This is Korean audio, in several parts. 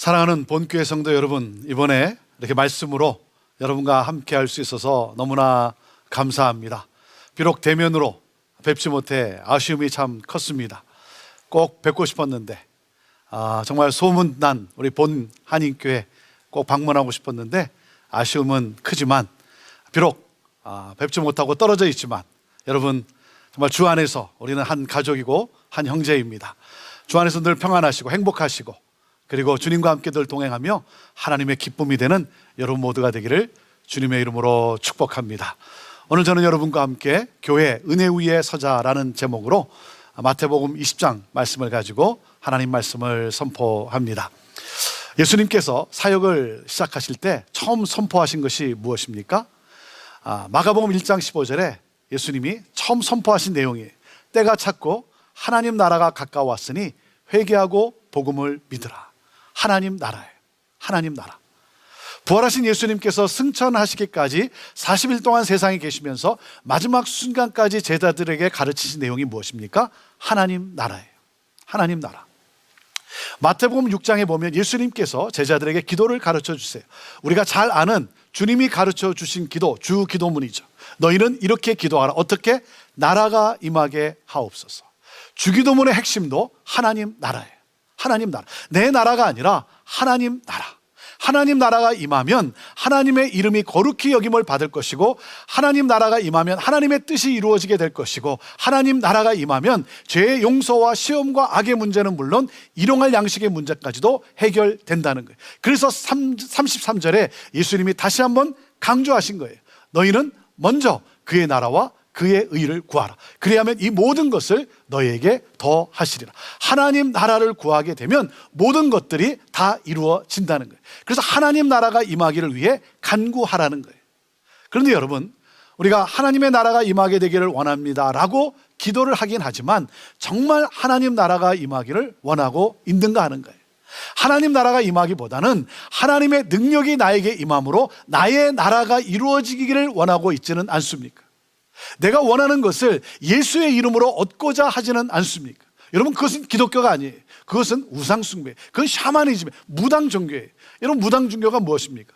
사랑하는 본교회 성도 여러분, 이번에 이렇게 말씀으로 여러분과 함께 할 수 있어서 너무나 감사합니다. 비록 대면으로 뵙지 못해 아쉬움이 참 컸습니다. 꼭 뵙고 싶었는데 정말 소문난 우리 본 한인교회 꼭 방문하고 싶었는데 아쉬움은 크지만 비록 뵙지 못하고 떨어져 있지만 여러분 정말 주 안에서 우리는 한 가족이고 한 형제입니다. 주 안에서 늘 평안하시고 행복하시고 그리고 주님과 함께 늘 동행하며 하나님의 기쁨이 되는 여러분 모두가 되기를 주님의 이름으로 축복합니다. 오늘 저는 여러분과 함께 교회 은혜 위에 서자라는 제목으로 마태복음 20장 말씀을 가지고 하나님 말씀을 선포합니다. 예수님께서 사역을 시작하실 때 처음 선포하신 것이 무엇입니까? 마가복음 1장 15절에 예수님이 처음 선포하신 내용이 때가 찼고 하나님 나라가 가까웠으니 회개하고 복음을 믿으라. 하나님 나라예요. 하나님 나라. 부활하신 예수님께서 승천하시기까지 40일 동안 세상에 계시면서 마지막 순간까지 제자들에게 가르치신 내용이 무엇입니까? 하나님 나라예요. 하나님 나라. 마태복음 6장에 보면 예수님께서 제자들에게 기도를 가르쳐 주세요. 우리가 잘 아는 주님이 가르쳐 주신 기도, 주 기도문이죠. 너희는 이렇게 기도하라. 어떻게? 나라가 임하게 하옵소서. 주기도문의 핵심도 하나님 나라예요. 하나님 나라. 내 나라가 아니라 하나님 나라. 하나님 나라가 임하면 하나님의 이름이 거룩히 여김을 받을 것이고, 하나님 나라가 임하면 하나님의 뜻이 이루어지게 될 것이고, 하나님 나라가 임하면 죄의 용서와 시험과 악의 문제는 물론 일용할 양식의 문제까지도 해결된다는 거예요. 그래서 33절에 예수님이 다시 한번 강조하신 거예요. 너희는 먼저 그의 나라와 그의 의를 구하라. 그리하면 이 모든 것을 너희에게 더 하시리라. 하나님 나라를 구하게 되면 모든 것들이 다 이루어진다는 거예요. 그래서 하나님 나라가 임하기를 위해 간구하라는 거예요. 그런데 여러분, 우리가 하나님의 나라가 임하게 되기를 원합니다 라고 기도를 하긴 하지만 정말 하나님 나라가 임하기를 원하고 있는가 하는 거예요. 하나님 나라가 임하기보다는 하나님의 능력이 나에게 임함으로 나의 나라가 이루어지기를 원하고 있지는 않습니까? 내가 원하는 것을 예수의 이름으로 얻고자 하지는 않습니까? 여러분, 그것은 기독교가 아니에요. 그것은 우상숭배, 그건 샤머니즘이에요. 무당 종교예요. 여러분, 무당 종교가 무엇입니까?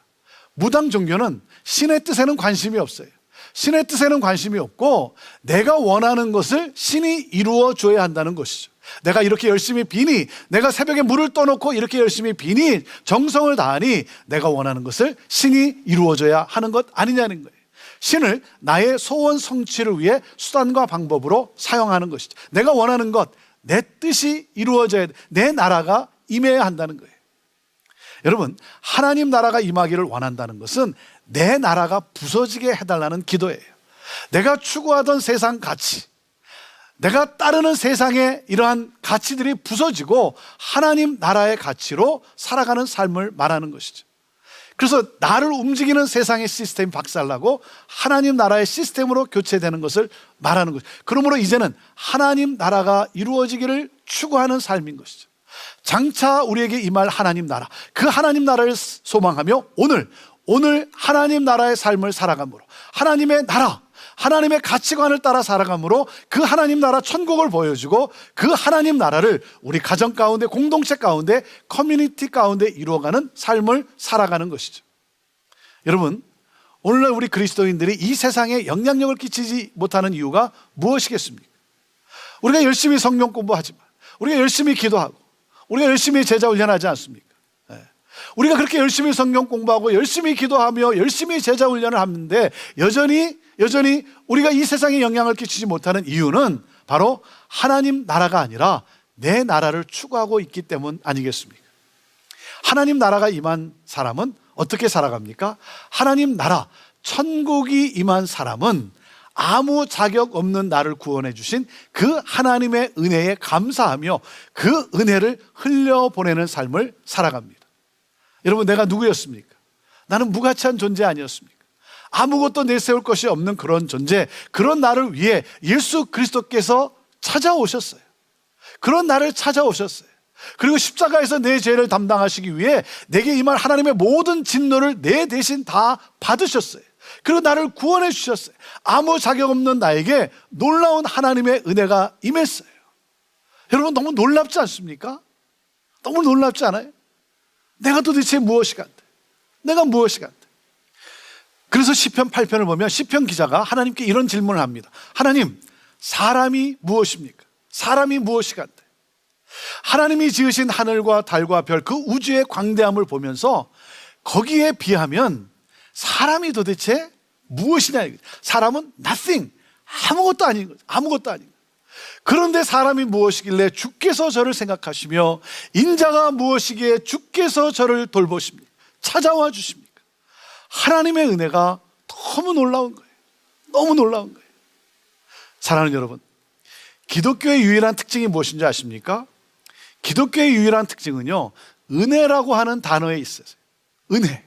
무당 종교는 신의 뜻에는 관심이 없어요. 신의 뜻에는 관심이 없고 내가 원하는 것을 신이 이루어줘야 한다는 것이죠. 내가 이렇게 열심히 비니, 내가 새벽에 물을 떠놓고 이렇게 열심히 비니, 정성을 다하니 내가 원하는 것을 신이 이루어줘야 하는 것 아니냐는 거예요. 신을 나의 소원 성취를 위해 수단과 방법으로 사용하는 것이죠. 내가 원하는 것, 내 뜻이 이루어져야 돼. 내 나라가 임해야 한다는 거예요. 여러분, 하나님 나라가 임하기를 원한다는 것은 내 나라가 부서지게 해달라는 기도예요. 내가 추구하던 세상 가치, 내가 따르는 세상의 이러한 가치들이 부서지고 하나님 나라의 가치로 살아가는 삶을 말하는 것이죠. 그래서 나를 움직이는 세상의 시스템이 박살나고 하나님 나라의 시스템으로 교체되는 것을 말하는 것이죠. 그러므로 이제는 하나님 나라가 이루어지기를 추구하는 삶인 것이죠. 장차 우리에게 임할 하나님 나라, 그 하나님 나라를 소망하며 오늘 하나님 나라의 삶을 살아감으로, 하나님의 나라, 하나님의 가치관을 따라 살아감으로 그 하나님 나라 천국을 보여주고 그 하나님 나라를 우리 가정 가운데, 공동체 가운데, 커뮤니티 가운데 이루어가는 삶을 살아가는 것이죠. 여러분, 오늘날 우리 그리스도인들이 이 세상에 영향력을 끼치지 못하는 이유가 무엇이겠습니까? 우리가 열심히 성경 공부하지만, 우리가 열심히 기도하고, 우리가 열심히 제자 훈련하지 않습니까? 우리가 그렇게 열심히 성경 공부하고 열심히 기도하며 열심히 제자 훈련을 하는데 여전히 우리가 이 세상에 영향을 끼치지 못하는 이유는 바로 하나님 나라가 아니라 내 나라를 추구하고 있기 때문 아니겠습니까? 하나님 나라가 임한 사람은 어떻게 살아갑니까? 하나님 나라, 천국이 임한 사람은 아무 자격 없는 나를 구원해 주신 그 하나님의 은혜에 감사하며 그 은혜를 흘려보내는 삶을 살아갑니다. 여러분, 내가 누구였습니까? 나는 무가치한 존재 아니었습니까? 아무것도 내세울 것이 없는 그런 존재, 그런 나를 위해 예수 그리스도께서 찾아오셨어요. 그런 나를 찾아오셨어요. 그리고 십자가에서 내 죄를 담당하시기 위해 내게 임할 하나님의 모든 진노를 내 대신 다 받으셨어요. 그리고 나를 구원해 주셨어요. 아무 자격 없는 나에게 놀라운 하나님의 은혜가 임했어요. 여러분, 너무 놀랍지 않습니까? 너무 놀랍지 않아요? 내가 도대체 무엇이 간대? 내가 무엇이 간대? 그래서 시편 8편을 보면 시편 기자가 하나님께 이런 질문을 합니다. 하나님, 사람이 무엇입니까? 사람이 무엇이 간대? 하나님이 지으신 하늘과 달과 별, 그 우주의 광대함을 보면서 거기에 비하면 사람이 도대체 무엇이냐? 사람은 nothing, 아무것도 아닌 거죠. 아무것도 아닌 거죠. 그런데 사람이 무엇이길래 주께서 저를 생각하시며 인자가 무엇이기에 주께서 저를 돌보십니까? 찾아와 주십니까? 하나님의 은혜가 너무 놀라운 거예요. 너무 놀라운 거예요. 사랑하는 여러분, 기독교의 유일한 특징이 무엇인지 아십니까? 기독교의 유일한 특징은요, 은혜라고 하는 단어에 있어요. 은혜.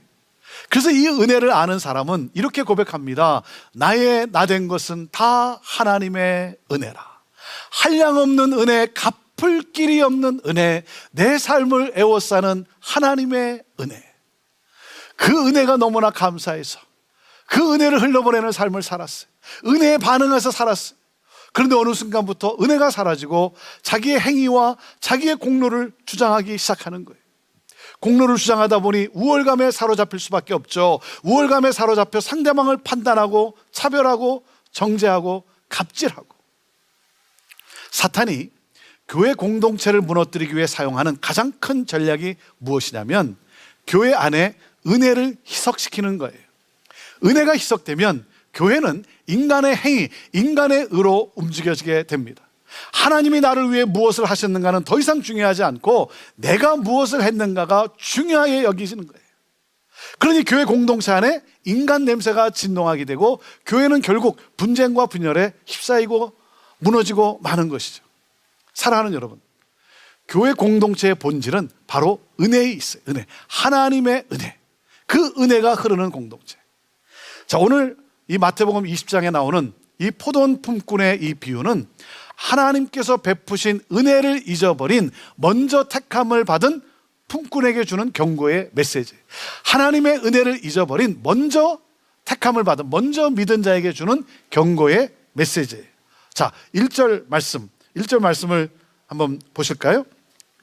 그래서 이 은혜를 아는 사람은 이렇게 고백합니다. 나의 나된 것은 다 하나님의 은혜라. 한량없는 은혜, 갚을 길이 없는 은혜, 내 삶을 애워싸는 하나님의 은혜. 그 은혜가 너무나 감사해서 그 은혜를 흘려보내는 삶을 살았어요. 은혜에 반응해서 살았어요. 그런데 어느 순간부터 은혜가 사라지고 자기의 행위와 자기의 공로를 주장하기 시작하는 거예요. 공로를 주장하다 보니 우월감에 사로잡힐 수밖에 없죠. 우월감에 사로잡혀 상대방을 판단하고 차별하고 정죄하고 갑질하고. 사탄이 교회 공동체를 무너뜨리기 위해 사용하는 가장 큰 전략이 무엇이냐면 교회 안에 은혜를 희석시키는 거예요. 은혜가 희석되면 교회는 인간의 행위, 인간의 의로 움직여지게 됩니다. 하나님이 나를 위해 무엇을 하셨는가는 더 이상 중요하지 않고 내가 무엇을 했는가가 중요하게 여기시는 거예요. 그러니 교회 공동체 안에 인간 냄새가 진동하게 되고 교회는 결국 분쟁과 분열에 휩싸이고 무너지고 마는 것이죠. 사랑하는 여러분, 교회 공동체의 본질은 바로 은혜에 있어요. 은혜, 하나님의 은혜. 그 은혜가 흐르는 공동체. 자, 오늘 이 마태복음 20장에 나오는 이 포도원 품꾼의 이 비유는 하나님께서 베푸신 은혜를 잊어버린 먼저 택함을 받은 품꾼에게 주는 경고의 메시지. 하나님의 은혜를 잊어버린 먼저 택함을 받은, 먼저 믿은 자에게 주는 경고의 메시지예요. 자, 1절 말씀을 한번 보실까요?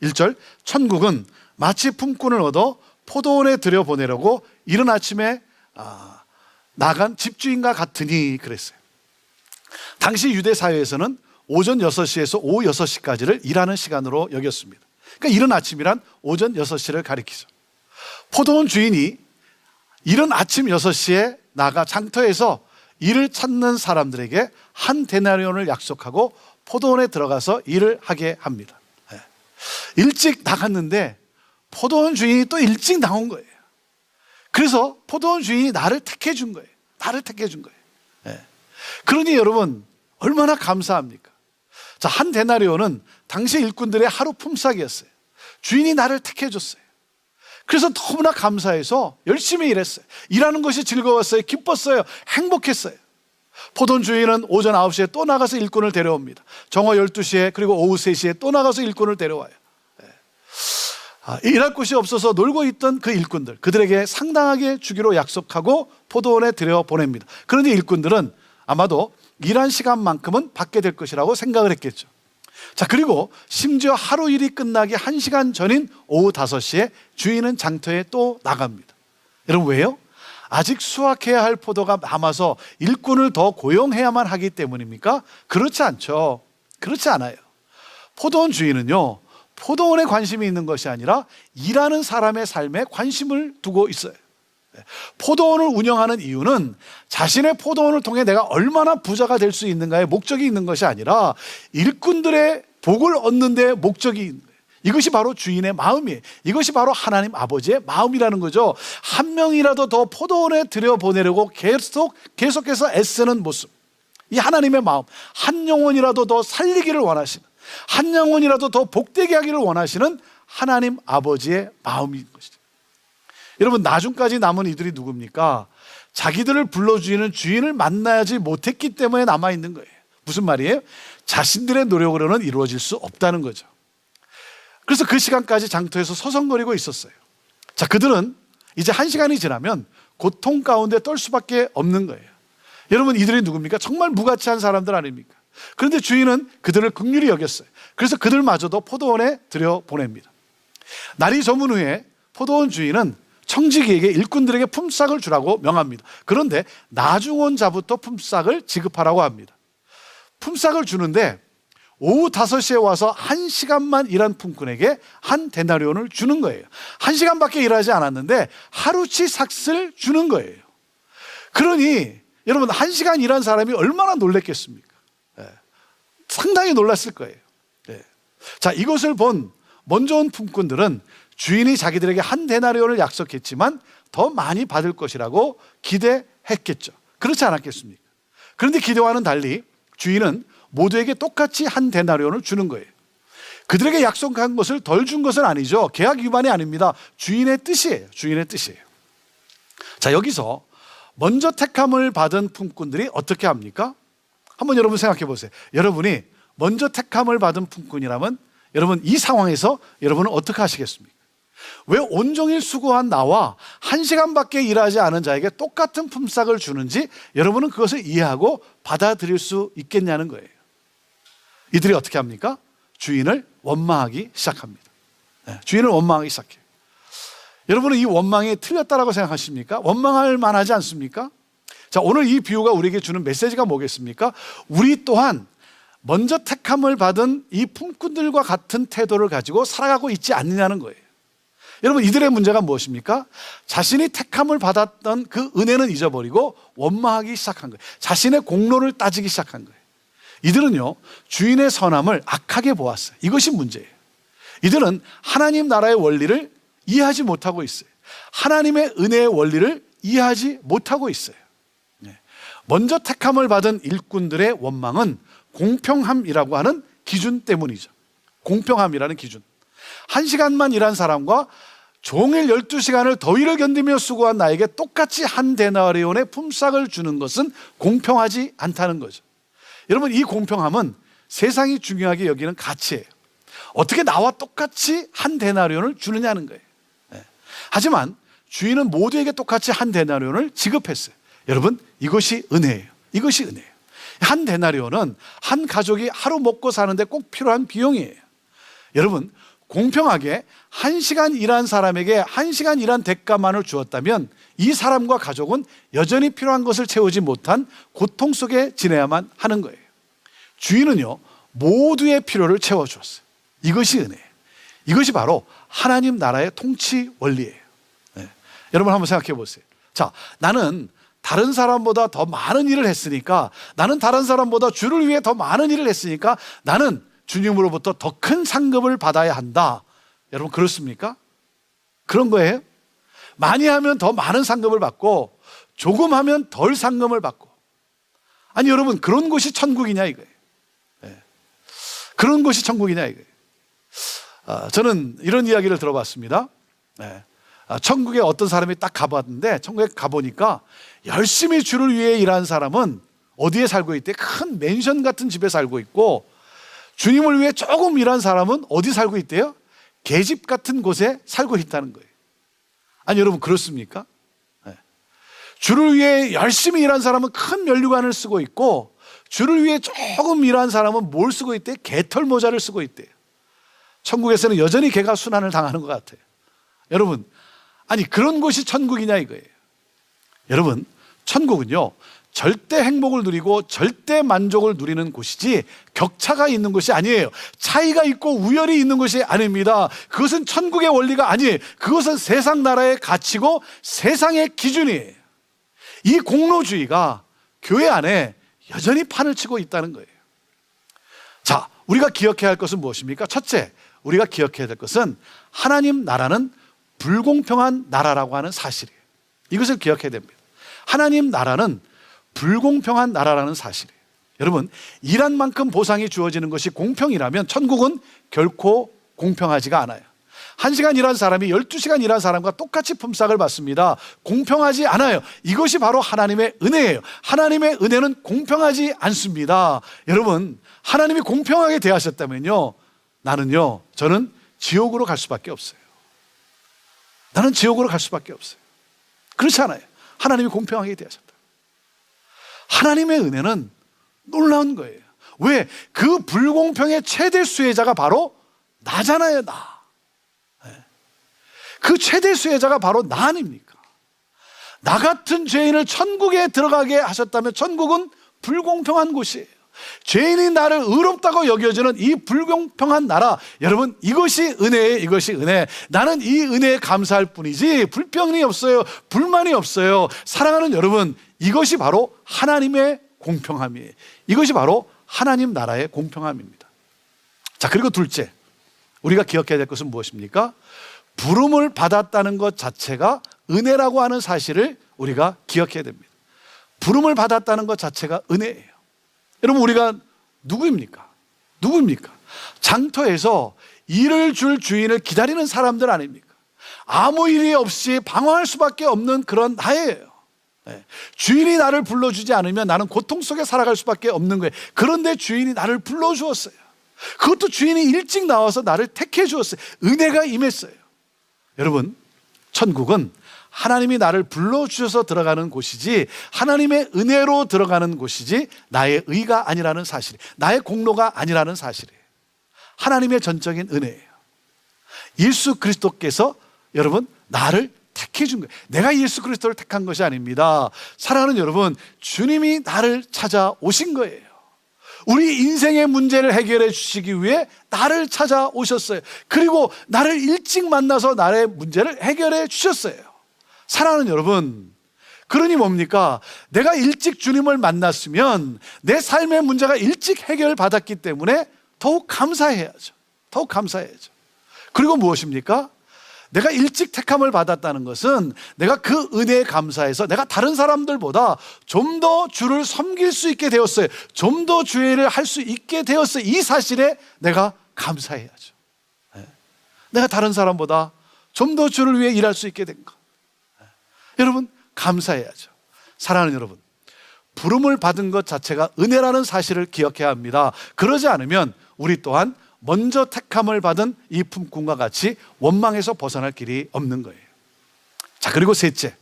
1절, 천국은 마치 품꾼을 얻어 포도원에 들여보내려고 이른 아침에 나간 집주인과 같으니 그랬어요. 당시 유대 사회에서는 오전 6시에서 오후 6시까지를 일하는 시간으로 여겼습니다. 그러니까 이른 아침이란 오전 6시를 가리키죠. 포도원 주인이 이른 아침 6시에 나가 장터에서 일을 찾는 사람들에게 한 데나리온을 약속하고 포도원에 들어가서 일을 하게 합니다. 일찍 나갔는데 포도원 주인이 또 일찍 나온 거예요. 그래서 포도원 주인이 나를 택해 준 거예요. 나를 택해 준 거예요. 그러니 여러분, 얼마나 감사합니까? 자, 한 데나리온은 당시 일꾼들의 하루 품삯이었어요. 주인이 나를 택해 줬어요. 그래서 너무나 감사해서 열심히 일했어요. 일하는 것이 즐거웠어요. 기뻤어요. 행복했어요. 포도원 주인은 오전 9시에 또 나가서 일꾼을 데려옵니다. 정오 12시에 그리고 오후 3시에 또 나가서 일꾼을 데려와요. 일할 곳이 없어서 놀고 있던 그 일꾼들, 그들에게 상당하게 주기로 약속하고 포도원에 들여보냅니다. 그런데 일꾼들은 아마도 일한 시간만큼은 받게 될 것이라고 생각을 했겠죠. 자, 그리고 심지어 하루 일이 끝나기 1시간 전인 오후 5시에 주인은 장터에 또 나갑니다. 여러분, 왜요? 아직 수확해야 할 포도가 남아서 일꾼을 더 고용해야만 하기 때문입니까? 그렇지 않죠. 그렇지 않아요. 포도원 주인은요, 포도원에 관심이 있는 것이 아니라 일하는 사람의 삶에 관심을 두고 있어요. 포도원을 운영하는 이유는 자신의 포도원을 통해 내가 얼마나 부자가 될 수 있는가에 목적이 있는 것이 아니라 일꾼들의 복을 얻는 데 목적이 있는 거예요. 이것이 바로 주인의 마음이에요. 이것이 바로 하나님 아버지의 마음이라는 거죠. 한 명이라도 더 포도원에 들여보내려고 계속해서 애쓰는 모습, 이 하나님의 마음, 한 영혼이라도 더 살리기를 원하시는, 한 영혼이라도 더 복되게 하기를 원하시는 하나님 아버지의 마음인 것이죠. 여러분, 나중까지 남은 이들이 누굽니까? 자기들을 불러주는 주인을 만나지 못했기 때문에 남아있는 거예요. 무슨 말이에요? 자신들의 노력으로는 이루어질 수 없다는 거죠. 그래서 그 시간까지 장터에서 서성거리고 있었어요. 자, 그들은 이제 1시간이 지나면 고통 가운데 떨 수밖에 없는 거예요. 여러분, 이들이 누굽니까? 정말 무가치한 사람들 아닙니까? 그런데 주인은 그들을 긍휼히 여겼어요. 그래서 그들마저도 포도원에 들여보냅니다. 날이 저문 후에 포도원 주인은 청지기에게 일꾼들에게 품삯을 주라고 명합니다. 그런데 나중 온 자부터 품삯을 지급하라고 합니다. 품삯을 주는데 오후 5시에 와서 1시간만 일한 품꾼에게 한 데나리온을 주는 거예요. 1시간밖에 일하지 않았는데 하루치 삭슬 주는 거예요. 그러니 여러분 1시간 일한 사람이 얼마나 놀랐겠습니까? 상당히 놀랐을 거예요. 자, 이것을 본 먼저 온 품꾼들은 주인이 자기들에게 한 데나리온을 약속했지만 더 많이 받을 것이라고 기대했겠죠. 그렇지 않았겠습니까? 그런데 기대와는 달리 주인은 모두에게 똑같이 한 데나리온을 주는 거예요. 그들에게 약속한 것을 덜 준 것은 아니죠. 계약 위반이 아닙니다. 주인의 뜻이에요. 주인의 뜻이에요. 자, 여기서 먼저 택함을 받은 품꾼들이 어떻게 합니까? 한번 여러분 생각해 보세요. 여러분이 먼저 택함을 받은 품꾼이라면 여러분 이 상황에서 여러분은 어떻게 하시겠습니까? 왜 온종일 수고한 나와 1시간밖에 일하지 않은 자에게 똑같은 품삯을 주는지 여러분은 그것을 이해하고 받아들일 수 있겠냐는 거예요. 이들이 어떻게 합니까? 주인을 원망하기 시작합니다. 주인을 원망하기 시작해요. 여러분은 이 원망이 틀렸다라고 생각하십니까? 원망할 만하지 않습니까? 자, 오늘 이 비유가 우리에게 주는 메시지가 뭐겠습니까? 우리 또한 먼저 택함을 받은 이 품꾼들과 같은 태도를 가지고 살아가고 있지 않느냐는 거예요. 여러분, 이들의 문제가 무엇입니까? 자신이 택함을 받았던 그 은혜는 잊어버리고 원망하기 시작한 거예요. 자신의 공로를 따지기 시작한 거예요. 이들은요, 주인의 선함을 악하게 보았어요. 이것이 문제예요. 이들은 하나님 나라의 원리를 이해하지 못하고 있어요. 하나님의 은혜의 원리를 이해하지 못하고 있어요. 먼저 택함을 받은 일꾼들의 원망은 공평함이라고 하는 기준 때문이죠. 공평함이라는 기준. 1시간만 일한 사람과 종일 12시간을 더위를 견디며 수고한 나에게 똑같이 한 데나리온의 품삯을 주는 것은 공평하지 않다는 거죠. 여러분, 이 공평함은 세상이 중요하게 여기는 가치예요. 어떻게 나와 똑같이 한 데나리온을 주느냐는 거예요. 하지만 주인은 모두에게 똑같이 한 데나리온을 지급했어요. 여러분, 이것이 은혜예요. 이것이 은혜예요. 한 데나리온은 한 가족이 하루 먹고 사는데 꼭 필요한 비용이에요. 여러분, 공평하게 1시간 일한 사람에게 1시간 일한 대가만을 주었다면 이 사람과 가족은 여전히 필요한 것을 채우지 못한 고통 속에 지내야만 하는 거예요. 주인은요, 모두의 필요를 채워주었어요. 이것이 은혜예요. 이것이 바로 하나님 나라의 통치 원리예요. 여러분 한번 생각해 보세요. 자, 나는 다른 사람보다 더 많은 일을 했으니까, 나는 다른 사람보다 주를 위해 더 많은 일을 했으니까 나는 주님으로부터 더 큰 상급을 받아야 한다. 여러분, 그렇습니까? 그런 거예요? 많이 하면 더 많은 상급을 받고 조금 하면 덜 상급을 받고. 아니, 여러분, 그런 곳이 천국이냐 이거예요. 그런 곳이 천국이냐 이거예요. 저는 이런 이야기를 들어봤습니다. 천국에 어떤 사람이 딱 가봤는데, 천국에 가보니까 열심히 주를 위해 일한 사람은 어디에 살고 있대? 큰 맨션 같은 집에 살고 있고, 주님을 위해 조금 일한 사람은 어디 살고 있대요? 계집 같은 곳에 살고 있다는 거예요. 아니, 여러분, 그렇습니까? 주를 위해 열심히 일한 사람은 큰 면류관을 쓰고 있고, 주를 위해 조금 일한 사람은 뭘 쓰고 있대? 개털 모자를 쓰고 있대요. 천국에서는 여전히 개가 순환을 당하는 것 같아요. 여러분, 아니, 그런 곳이 천국이냐 이거예요. 여러분, 천국은요, 절대 행복을 누리고 절대 만족을 누리는 곳이지 격차가 있는 곳이 아니에요. 차이가 있고 우열이 있는 곳이 아닙니다. 그것은 천국의 원리가 아니에요. 그것은 세상 나라의 가치고 세상의 기준이에요. 이 공로주의가 교회 안에 여전히 판을 치고 있다는 거예요. 자, 우리가 기억해야 할 것은 무엇입니까? 첫째, 우리가 기억해야 될 것은 하나님 나라는 불공평한 나라라고 하는 사실이에요. 이것을 기억해야 됩니다. 하나님 나라는 불공평한 나라라는 사실이에요. 여러분, 일한 만큼 보상이 주어지는 것이 공평이라면 천국은 결코 공평하지가 않아요. 1시간 일한 사람이 12시간 일한 사람과 똑같이 품삯을 받습니다. 공평하지 않아요. 이것이 바로 하나님의 은혜예요. 하나님의 은혜는 공평하지 않습니다. 여러분, 하나님이 공평하게 대하셨다면요, 저는 지옥으로 갈 수밖에 없어요. 나는 지옥으로 갈 수밖에 없어요. 그렇지 않아요. 하나님이 공평하게 대하셨다. 하나님의 은혜는 놀라운 거예요. 왜? 그 불공평의 최대 수혜자가 바로 나잖아요, 나. 그 그 최대 수혜자가 바로 나 아닙니까? 나 같은 죄인을 천국에 들어가게 하셨다면 천국은 불공평한 곳이에요. 죄인이 나를 의롭다고 여겨주는 이 불공평한 나라, 여러분, 이것이 은혜예요. 이것이 은혜. 나는 이 은혜에 감사할 뿐이지 불평이 없어요. 불만이 없어요. 사랑하는 여러분, 이것이 바로 하나님의 공평함이에요. 이것이 바로 하나님 나라의 공평함입니다. 자, 그리고 둘째, 우리가 기억해야 될 것은 무엇입니까? 부름을 받았다는 것 자체가 은혜라고 하는 사실을 우리가 기억해야 됩니다. 부름을 받았다는 것 자체가 은혜예요. 여러분, 우리가 누구입니까? 누구입니까? 장터에서 일을 줄 주인을 기다리는 사람들 아닙니까? 아무 일이 없이 방황할 수밖에 없는 그런 나예요. 주인이 나를 불러주지 않으면 나는 고통 속에 살아갈 수밖에 없는 거예요. 그런데 주인이 나를 불러주었어요. 그것도 주인이 일찍 나와서 나를 택해 주었어요. 은혜가 임했어요. 여러분, 천국은 하나님이 나를 불러주셔서 들어가는 곳이지 하나님의 은혜로 들어가는 곳이지 나의 의가 아니라는 사실, 나의 공로가 아니라는 사실이에요. 하나님의 전적인 은혜예요. 예수 그리스도께서 여러분 나를 택해 준 거예요. 내가 예수 그리스도를 택한 것이 아닙니다. 사랑하는 여러분, 주님이 나를 찾아오신 거예요. 우리 인생의 문제를 해결해 주시기 위해 나를 찾아오셨어요. 그리고 나를 일찍 만나서 나의 문제를 해결해 주셨어요. 사랑하는 여러분, 그러니 뭡니까? 내가 일찍 주님을 만났으면 내 삶의 문제가 일찍 해결받았기 때문에 더욱 감사해야죠. 더욱 감사해야죠. 그리고 무엇입니까? 내가 일찍 택함을 받았다는 것은 내가 그 은혜에 감사해서 내가 다른 사람들보다 좀 더 주를 섬길 수 있게 되었어요. 좀 더 주의 일을 할 수 있게 되었어요. 이 사실에 내가 감사해야죠. 내가 다른 사람보다 좀 더 주를 위해 일할 수 있게 된 것, 여러분 감사해야죠. 사랑하는 여러분, 부름을 받은 것 자체가 은혜라는 사실을 기억해야 합니다. 그러지 않으면 우리 또한 먼저 택함을 받은 이 품꾼과 같이 원망에서 벗어날 길이 없는 거예요. 자, 그리고 셋째,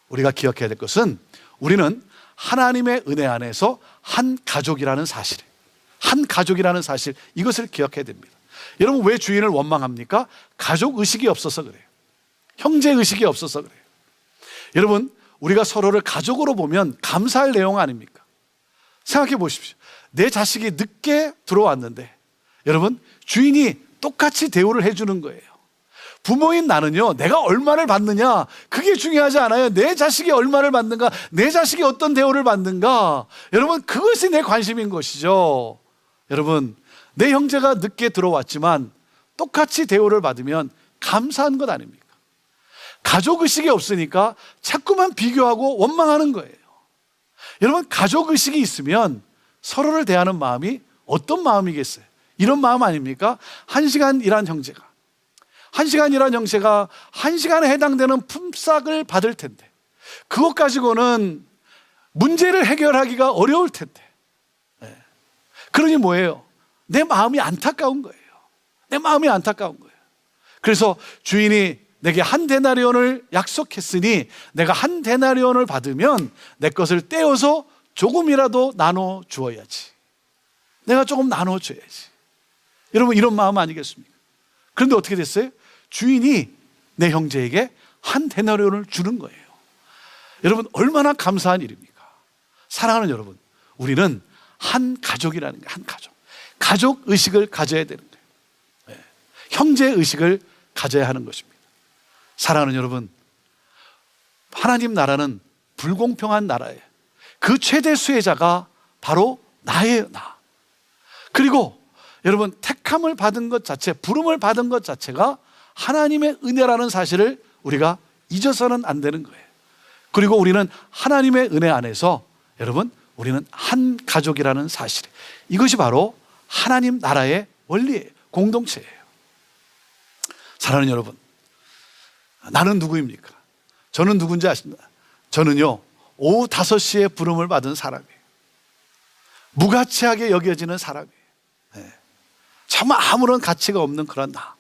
우리가 기억해야 될 것은 우리는 하나님의 은혜 안에서 한 가족이라는 사실, 한 가족이라는 사실, 이것을 기억해야 됩니다. 여러분, 왜 주인을 원망합니까? 가족 의식이 없어서 그래요. 형제 의식이 없어서 그래요. 여러분, 우리가 서로를 가족으로 보면 감사할 내용 아닙니까? 생각해 보십시오. 내 자식이 늦게 들어왔는데 여러분, 주인이 똑같이 대우를 해주는 거예요. 부모인 나는요, 내가 얼마를 받느냐 그게 중요하지 않아요. 내 자식이 얼마를 받는가, 내 자식이 어떤 대우를 받는가, 여러분 그것이 내 관심인 것이죠. 여러분, 내 형제가 늦게 들어왔지만 똑같이 대우를 받으면 감사한 것 아닙니까? 가족의식이 없으니까 자꾸만 비교하고 원망하는 거예요. 여러분, 가족의식이 있으면 서로를 대하는 마음이 어떤 마음이겠어요? 이런 마음 아닙니까? 1시간 일한 형제가 1시간에 해당되는 품삯을 받을 텐데 그것 가지고는 문제를 해결하기가 어려울 텐데, 그러니 뭐예요? 내 마음이 안타까운 거예요. 내 마음이 안타까운 거예요. 그래서 주인이 내게 한 데나리온을 약속했으니 내가 한 데나리온을 받으면 내 것을 떼어서 조금이라도 나눠 주어야지. 내가 조금 나눠 줘야지. 여러분, 이런 마음 아니겠습니까? 그런데 어떻게 됐어요? 주인이 내 형제에게 한 데나리온을 주는 거예요. 여러분, 얼마나 감사한 일입니까? 사랑하는 여러분, 우리는 한 가족이라는 거예요. 한 가족. 가족 의식을 가져야 되는 거예요. 형제 의식을 가져야 하는 것입니다. 사랑하는 여러분, 하나님 나라는 불공평한 나라예요. 그 최대 수혜자가 바로 나예요, 나. 그리고 여러분, 택함을 받은 것 자체, 부름을 받은 것 자체가 하나님의 은혜라는 사실을 우리가 잊어서는 안 되는 거예요. 그리고 우리는 하나님의 은혜 안에서 여러분, 우리는 한 가족이라는 사실, 이것이 바로 하나님 나라의 원리예요. 공동체예요. 사랑하는 여러분, 나는 누구입니까? 저는 누군지 아십니까? 저는요, 오후 5시에 부름을 받은 사람이에요. 무가치하게 여겨지는 사람이에요. 정말 아무런 가치가 없는 그런 나,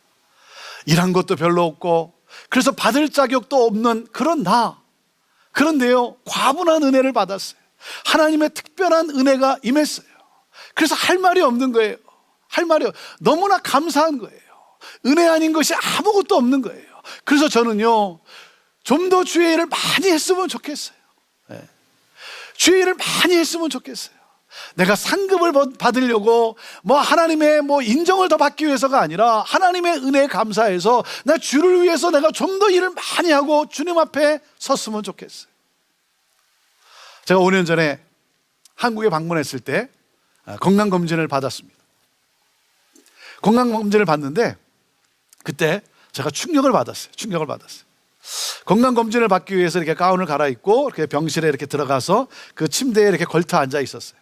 일한 것도 별로 없고 그래서 받을 자격도 없는 그런 나. 그런데요, 과분한 은혜를 받았어요. 하나님의 특별한 은혜가 임했어요. 그래서 할 말이 없는 거예요. 할 말이 너무나 감사한 거예요. 은혜 아닌 것이 아무것도 없는 거예요. 그래서 저는요, 좀 더 주의 일을 많이 했으면 좋겠어요. 주의 일을 많이 했으면 좋겠어요. 내가 상급을 받으려고 하나님의 인정을 더 받기 위해서가 아니라 하나님의 은혜에 감사해서 나 주를 위해서 내가 좀 더 일을 많이 하고 주님 앞에 섰으면 좋겠어요. 제가 5년 전에 한국에 방문했을 때 건강검진을 받았습니다. 건강검진을 받는데 그때 제가 충격을 받았어요. 건강검진을 받기 위해서 이렇게 가운을 갈아입고 이렇게 병실에 이렇게 들어가서 그 침대에 이렇게 걸터 앉아 있었어요.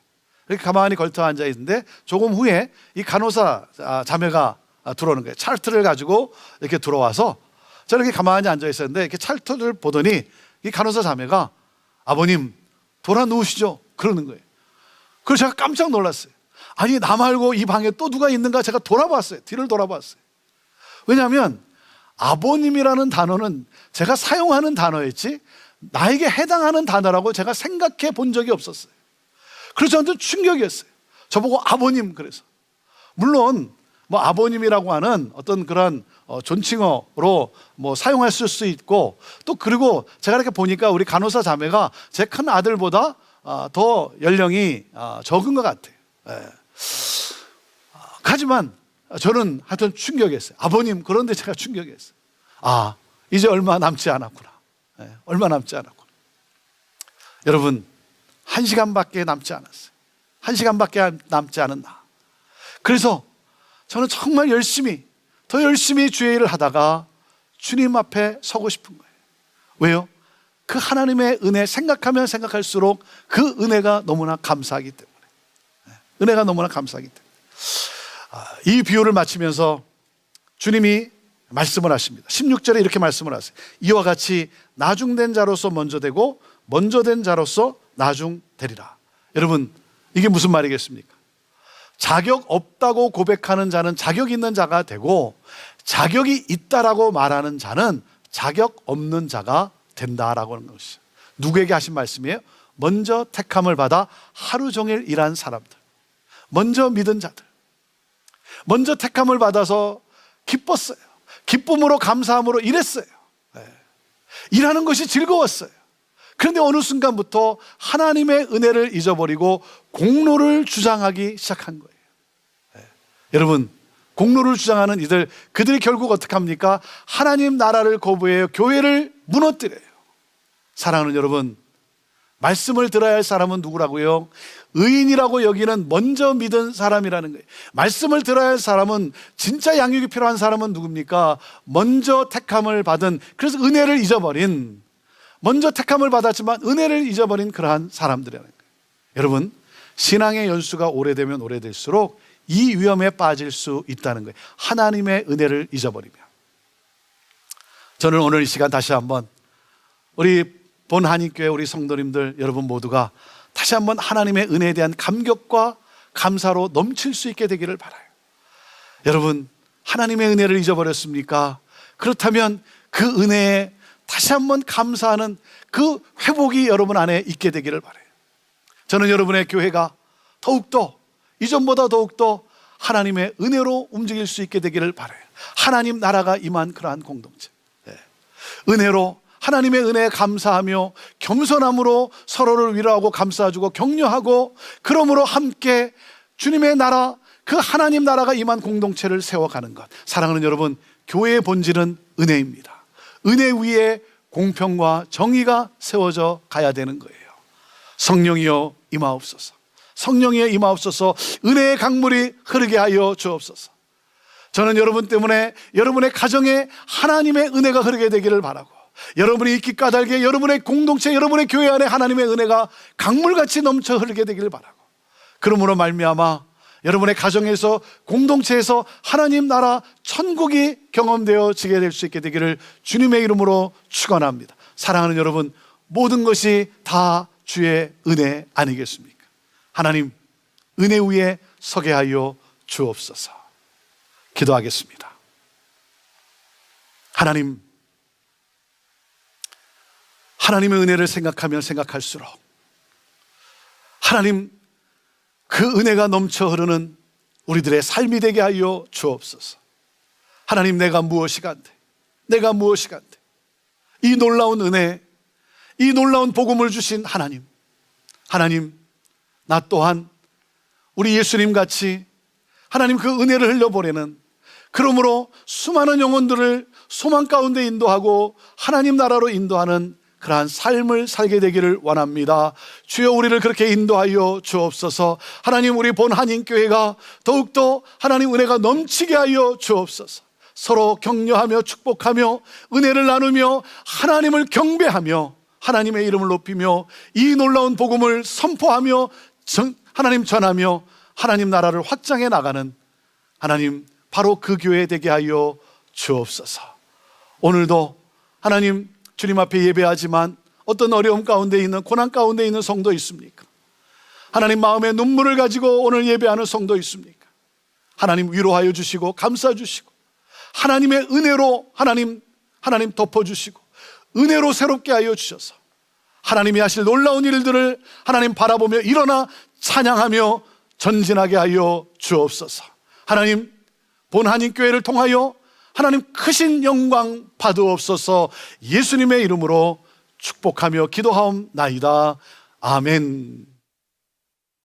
이렇게 가만히 걸터 앉아 있는데 조금 후에 이 간호사 자매가 들어오는 거예요. 찰트를 가지고 이렇게 들어와서 저는 이렇게 가만히 앉아 있었는데 이렇게 찰트를 보더니 이 간호사 자매가 아버님 돌아 누우시죠? 그러는 거예요. 그래서 제가 깜짝 놀랐어요. 아니 나 말고 이 방에 또 누가 있는가 제가 돌아봤어요. 뒤를 돌아봤어요. 왜냐하면 아버님이라는 단어는 제가 사용하는 단어였지 나에게 해당하는 단어라고 제가 생각해 본 적이 없었어요. 그래서 저한테 충격이었어요. 저보고 아버님 그래서. 물론 아버님이라고 하는 어떤 그런 존칭어로 사용했을 수 있고 또 그리고 제가 이렇게 보니까 우리 간호사 자매가 제 큰 아들보다 더 연령이 적은 것 같아요. 하지만 저는 하여튼 충격이었어요. 아버님 그런데 제가 충격이었어요. 이제 얼마 남지 않았구나. 얼마 남지 않았구나. 여러분 1시간밖에 남지 않았어요. 1시간밖에 남지 않은 나. 그래서 저는 정말 더 열심히 주의 일을 하다가 주님 앞에 서고 싶은 거예요. 왜요? 그 하나님의 은혜 생각하면 생각할수록 그 은혜가 너무나 감사하기 때문에. 은혜가 너무나 감사하기 때문에. 이 비유를 마치면서 주님이 말씀을 하십니다. 16절에 이렇게 말씀을 하세요. 이와 같이 나중된 자로서 먼저 되고 먼저 된 자로서 나중되리라. 여러분 이게 무슨 말이겠습니까? 자격 없다고 고백하는 자는 자격 있는 자가 되고 자격이 있다라고 말하는 자는 자격 없는 자가 된다라고 하는 것이죠. 누구에게 하신 말씀이에요? 먼저 택함을 받아 하루 종일 일한 사람들, 먼저 믿은 자들, 먼저 택함을 받아서 기뻤어요. 기쁨으로 감사함으로 일했어요. 일하는 것이 즐거웠어요. 그런데 어느 순간부터 하나님의 은혜를 잊어버리고 공로를 주장하기 시작한 거예요. 여러분 공로를 주장하는 그들이 결국 어떻게 합니까? 하나님 나라를 거부해요. 교회를 무너뜨려요. 사랑하는 여러분, 말씀을 들어야 할 사람은 누구라고요? 의인이라고 여기는 먼저 믿은 사람이라는 거예요. 말씀을 들어야 할 사람은, 진짜 양육이 필요한 사람은 누굽니까? 먼저 택함을 받은, 그래서 은혜를 잊어버린, 먼저 택함을 받았지만 은혜를 잊어버린 그러한 사람들이라는 거예요. 여러분, 신앙의 연수가 오래되면 오래될수록 이 위험에 빠질 수 있다는 거예요. 하나님의 은혜를 잊어버리면. 저는 오늘 이 시간 다시 한번 우리 본한인교회 우리 성도님들 여러분 모두가 다시 한번 하나님의 은혜에 대한 감격과 감사로 넘칠 수 있게 되기를 바라요. 여러분, 하나님의 은혜를 잊어버렸습니까? 그렇다면 그 은혜에 다시 한번 감사하는 그 회복이 여러분 안에 있게 되기를 바라요. 저는 여러분의 교회가 더욱더 이전보다 더욱더 하나님의 은혜로 움직일 수 있게 되기를 바라요. 하나님 나라가 임한 그러한 공동체, 은혜로 하나님의 은혜에 감사하며 겸손함으로 서로를 위로하고 감싸주고 격려하고, 그러므로 함께 주님의 나라, 그 하나님 나라가 임한 공동체를 세워가는 것. 사랑하는 여러분, 교회의 본질은 은혜입니다. 은혜 위에 공평과 정의가 세워져 가야 되는 거예요. 성령이여 임하옵소서. 성령이여 임하옵소서. 은혜의 강물이 흐르게 하여 주옵소서. 저는 여러분 때문에 여러분의 가정에 하나님의 은혜가 흐르게 되기를 바라고, 여러분이 있기 까닭에 여러분의 공동체, 여러분의 교회 안에 하나님의 은혜가 강물같이 넘쳐 흐르게 되기를 바라고, 그러므로 말미암아 여러분의 가정에서, 공동체에서 하나님 나라 천국이 경험되어지게 될 수 있게 되기를 주님의 이름으로 축원합니다. 사랑하는 여러분, 모든 것이 다 주의 은혜 아니겠습니까? 하나님, 은혜 위에 서게 하여 주옵소서. 기도하겠습니다. 하나님의 은혜를 생각하면 생각할수록 하나님, 그 은혜가 넘쳐 흐르는 우리들의 삶이 되게 하여 주옵소서. 하나님, 내가 무엇이 간데, 내가 무엇이 간데. 이 놀라운 은혜, 이 놀라운 복음을 주신 하나님, 나 또한 우리 예수님 같이 하나님 그 은혜를 흘려보내는, 그러므로 수많은 영혼들을 소망 가운데 인도하고 하나님 나라로 인도하는 그러한 삶을 살게 되기를 원합니다. 주여, 우리를 그렇게 인도하여 주옵소서. 하나님, 우리 본 한인교회가 더욱더 하나님 은혜가 넘치게 하여 주옵소서. 서로 격려하며 축복하며 은혜를 나누며 하나님을 경배하며 하나님의 이름을 높이며 이 놀라운 복음을 선포하며 하나님 전하며 하나님 나라를 확장해 나가는 하나님, 바로 그 교회 되게 하여 주옵소서. 오늘도 하나님 주님 앞에 예배하지만 어떤 어려움 가운데 있는, 고난 가운데 있는 성도 있습니까? 하나님, 마음에 눈물을 가지고 오늘 예배하는 성도 있습니까? 하나님 위로하여 주시고 감싸 주시고 하나님의 은혜로 하나님 덮어주시고 은혜로 새롭게 하여 주셔서 하나님이 하실 놀라운 일들을 하나님 바라보며 일어나 찬양하며 전진하게 하여 주옵소서. 하나님, 본 한인교회를 통하여 하나님 크신 영광 받으옵소서. 예수님의 이름으로 축복하며 기도하옵나이다. 아멘.